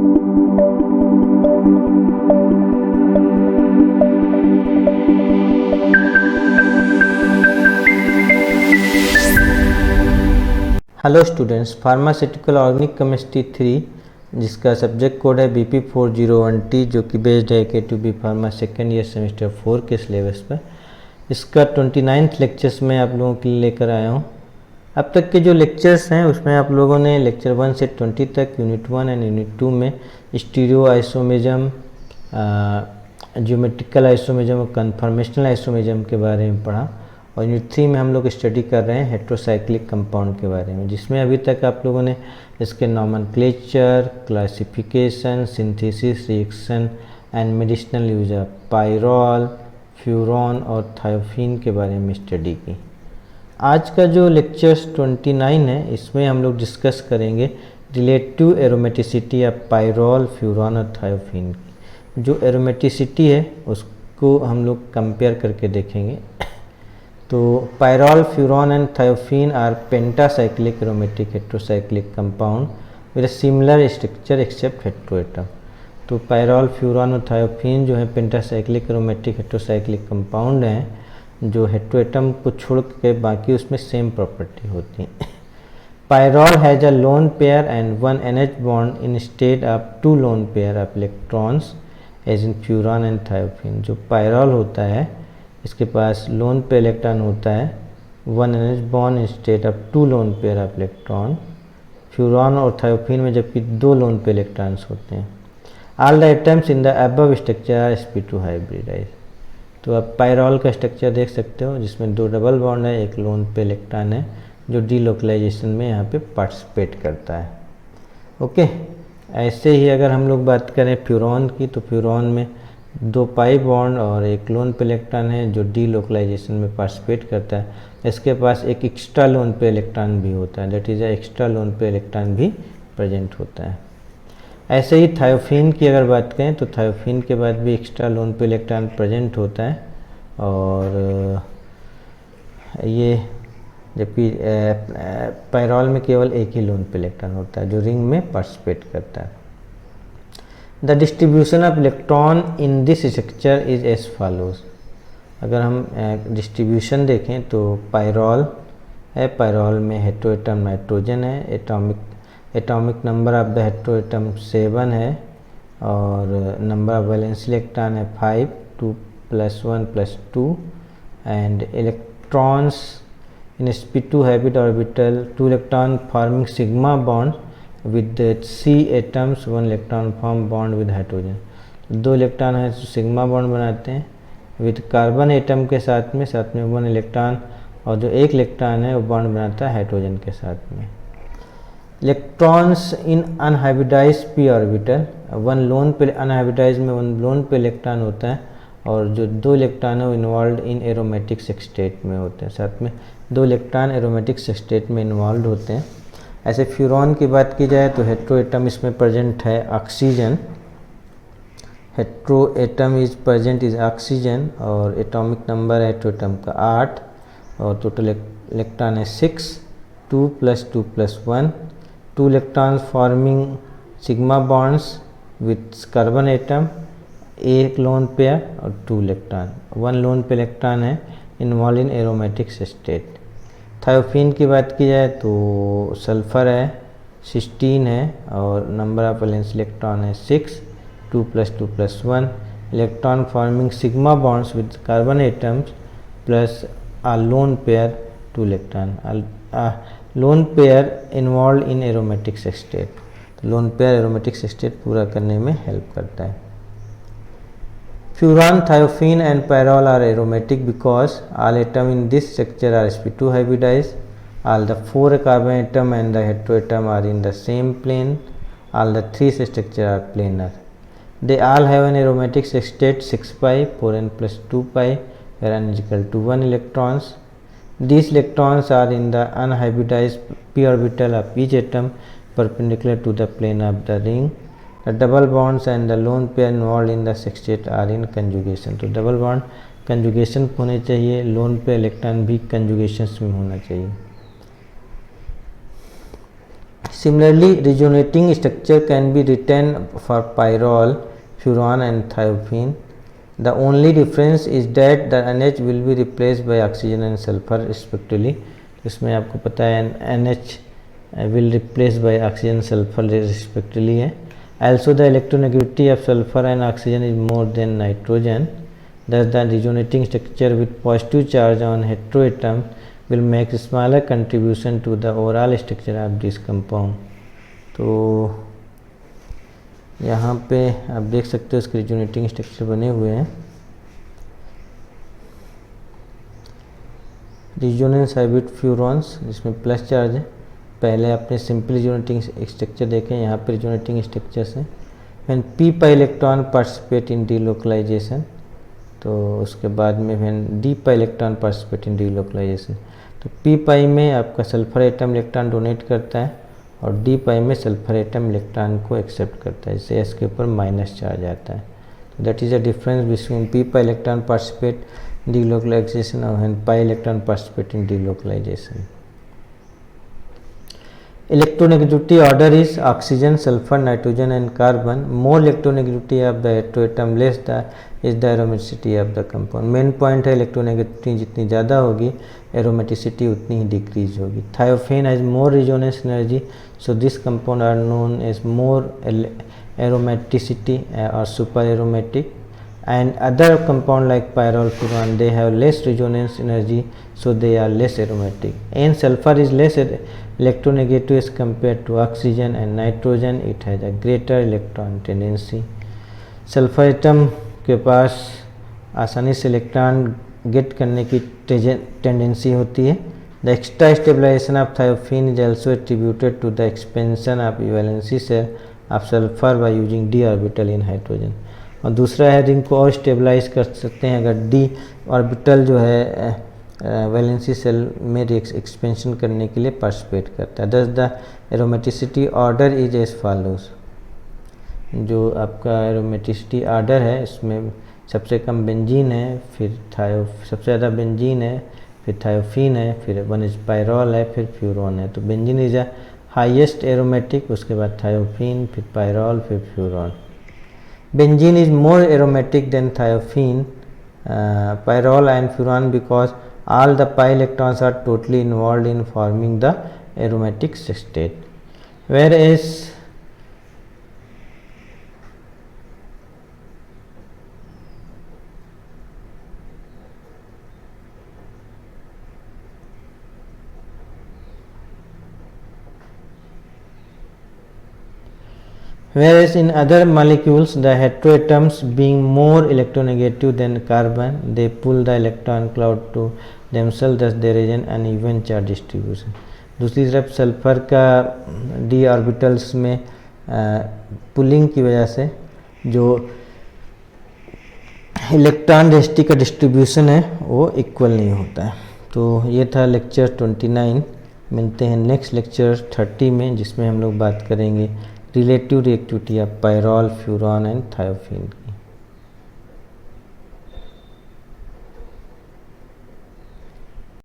Hello students, pharmaceutical organic chemistry 3 जिसका subject code है BP401T जो कि बेस्ड है K2B pharma second year semester 4 के सिलेबस पर। इसका 29th लेक्चर्स में आप लोगों के लिए लेकर आया हूँ। अब तक के जो लेक्चर्स हैं उसमें आप लोगों ने लेक्चर 1 से 20 तक यूनिट 1 एंड यूनिट 2 में स्टीरियो आइसोमेरिज्म, ज्योमेट्रिकल आइसोमेरिज्म और कन्फर्मेशनल आइसोमेरिज्म के बारे में पढ़ा। और यूनिट 3 में हम लोग स्टडी कर रहे हैं हेट्रोसाइक्लिक कंपाउंड के बारे में, जिसमें अभी तक आप लोगों ने इसके nomenclature, classification, synthesis, reaction and medicinal use of pyrrole, furan और थायोफिन के बारे में स्टडी की। आज का जो लेक्चर्स 29 है इसमें हम लोग डिस्कस करेंगे relative aromaticity of pyrrole, furan और थायोफिन की। जो एरोमेटिसिटी है उसको हम लोग कंपेयर करके देखेंगे। तो pyrrole, furan and thiophene are pentacyclic aromatic heterocyclic compound with a similar structure except heteroatom. तो पायरॉल, फ्यूरॉन और थायोफिन जो है पेंटासाइक्लिक एरोमेटिक हेट्रोसाइक्लिक कंपाउंड हैं जो हेट्रोएटम को छोड़ के बाकी उसमें सेम प्रॉपर्टी होती है। Pyrrole has a lone pair and one NH bond instead of two lone pair of electrons as in furan and thiophene. जो पायरॉल होता है इसके पास लोन पे इलेक्ट्रॉन होता है, one NH bond instead of two lone pair of electron. Furan और thiophene में जबकि दो लोन पे इलेक्ट्रॉन्स होते हैं। All the atoms in the above structure are sp2 hybridise. तो आप पायरॉल का स्ट्रक्चर देख सकते हो जिसमें दो डबल बॉन्ड है, एक लोन पे इलेक्ट्रॉन है जो डीलोकलाइजेशन में यहाँ पे पार्टिसिपेट करता है। ओके, ऐसे ही अगर हम लोग बात करें फ्यूरॉन की, तो फ्यूरॉन में दो पाई बॉन्ड और एक लोन पे इलेक्ट्रॉन है जो डीलोकलाइजेशन में पार्टिसिपेट करता है। इसके पास एक एक्स्ट्रा लोन पे इलेक्ट्रॉन भी होता है, that is extra loan pair electron भी प्रेजेंट होता है। ऐसे ही थायोफिन की अगर बात करें तो थायोफिन के बाद भी extra loan pair electron present होता है। और ये जबकि पायरॉल में केवल एक ही लोन पे इलेक्ट्रॉन होता है जो रिंग में पार्टिसिपेट करता है। The distribution of electron in this structure is as follows. अगर हम डिस्ट्रीब्यूशन देखें तो पायरॉल है, पायरॉल में हेट्रोएटम नाइट्रोजन है, atomic number of the heteroatom 7 है और नंबर ऑफ वैलेंस इलेक्ट्रॉन है 5, 2 + 1 + 2 and electrons in sp2 hybrid orbital, 2 electron forming sigma bond with the C atoms, 1 electron form bond with hydrogen। दो electron है जो sigma bond बनाते हैं with carbon atom के साथ में 1 इलेक्ट्रॉन, और जो एक इलेक्ट्रॉन है वो बॉन्ड बनाता है हाइड्रोजन के साथ में। Electrons in unhybridised p orbital, 1 loan पे अनहाइब्रिडाइज में 1 लोन पे इलेक्ट्रॉन होता है और जो दो इलेक्ट्रॉन है वो इन्वॉल्व इन एरोमेटिक स्टेट में होते हैं, साथ में दो इलेक्ट्रॉन एरोमेटिक स्टेट में इन्वॉल्व होते हैं। ऐसे फ्यूरॉन की बात की जाए तो हेट्रोएटम इसमें प्रेजेंट है oxygen, heteroatom is present is oxygen और एटॉमिक नंबर है हेट्रोएटम का 8 और टोटल इलेक्ट्रॉन है 6, 2 + 2 + 1, 2 electrons forming sigma bonds with carbon atom, एक लोन पेयर और 2 इलेक्ट्रॉन, 1 लोन पे इलेक्ट्रॉन है involve in aromatic state. Thiophene की बात की जाए तो सल्फर है 16 है और नंबर ऑफ वैलेंस इलेक्ट्रॉन है 6, 2 + 2 + 1, electron forming sigma bonds with carbon atoms plus a lone pair 2 electron, a lone pair involved in aromatic state। तो लोन पेयर एरोमेटिक स्टेट पूरा करने में हेल्प करता है। Furan, thiophenes and pyrrole are aromatic because all atoms in this structure are sp2 hybridized. All the 4 carbon atom and the heteroatom are in the same plane. All the 3 structures are planar. They all have an aromatic state 6 pi, 4n plus 2 pi, where n is equal to 1 electrons. These electrons are in the unhybridized p orbital of each atom perpendicular to the plane of the ring. The double bonds and the lone pair involved in the sextate are in conjugation। तो double bond conjugation होने चाहिए, loan pair electron भी conjugation में होना चाहिए। Similarly, resonating structure can be written for pyrrole, furan and thiophene. The only difference is that the NH will be replaced by oxygen and sulfur respectively. इसमें आपको पता है NH will replace by oxygen sulfur respectively है. Also, the electronegativity of sulfur and oxygen is more than nitrogen. Thus, the resonating structure with positive charge on heteroatom will make smaller contribution to the overall structure of this compound. तो यहाँ पे आप देख सकते हो इसके resonating structure बने हुए हैं. रिजोनेंस है विथ फ्यूरॉन्स जिसमें प्लस चार्ज है. पहले आपने सिंपल रिजोनेटिंग स्ट्रक्चर देखे, यहाँ पे रिजोनेटिंग स्ट्रक्चर्स हैं. When p pi electron participate in delocalization, तो उसके बाद में when d pi electron participate in delocalization, तो p पाई में आपका सल्फर एटम इलेक्ट्रॉन डोनेट करता है और d पाई में सल्फर एटम इलेक्ट्रॉन को एक्सेप्ट करता है, इससे s के ऊपर माइनस चार्ज आता है. तो that is a difference between p pi electron participate delocalization और when pi electron participate in delocalization. Electronegativity order is oxygen, sulfur, nitrogen and carbon. More electronegativity of the heteroatom, less is the aromaticity of the compound. Main point है electronegativity जितनी ज़्यादा होगी aromaticity उतनी ही decrease होगी. Thiophene has more resonance energy, so this compound are known as more aromaticity or super aromatic. And other compound like pyrrole, furan, they have less resonance energy, so they are less aromatic. And sulfur is less electronegative as compared to oxygen and nitrogen. It has a greater electron tendency. Sulphur atom के पास आसानी से electron gate करने की tendency होती है. The extra stabilization of thiophene is also attributed to the expansion of valency shell of sulphur by using d orbital in hydrogen. और दूसरा है रिंग को और स्टेबलाइज कर सकते हैं अगर d ऑर्बिटल जो है वैलेंसी सेल में एक्सपेंशन करने के लिए पार्टिसिपेट करता है. Thus the aromaticity order is as follows. जो आपका एरोमेटिसिटी ऑर्डर है इसमें सबसे कम बेंजीन है, फिर सबसे ज़्यादा बेंजीन है, फिर थायोफीन है, फिर वन इज पायरॉल है, फिर फ्यूरॉन है. तो benzene is a highest aromatic, उसके बाद थायोफीन, फिर पायरॉल, फिर furan. Benzene is more aromatic than thiophene, pyrrole and furan because all the pi electrons are totally involved in forming the aromatic state. Whereas in other molecules, the heteroatoms being more electronegative than carbon, they pull the electron cloud to themselves, thus there is an uneven charge distribution. दूसरी तरफ sulphur का d orbitals में pulling की वजह से जो electron density का distribution है वो इक्वल नहीं होता है. तो ये था लेक्चर 29. मिलते हैं नेक्स्ट लेक्चर 30 में, जिसमें हम लोग बात करेंगे relative reactivity of pyrrole, furan and thiophene.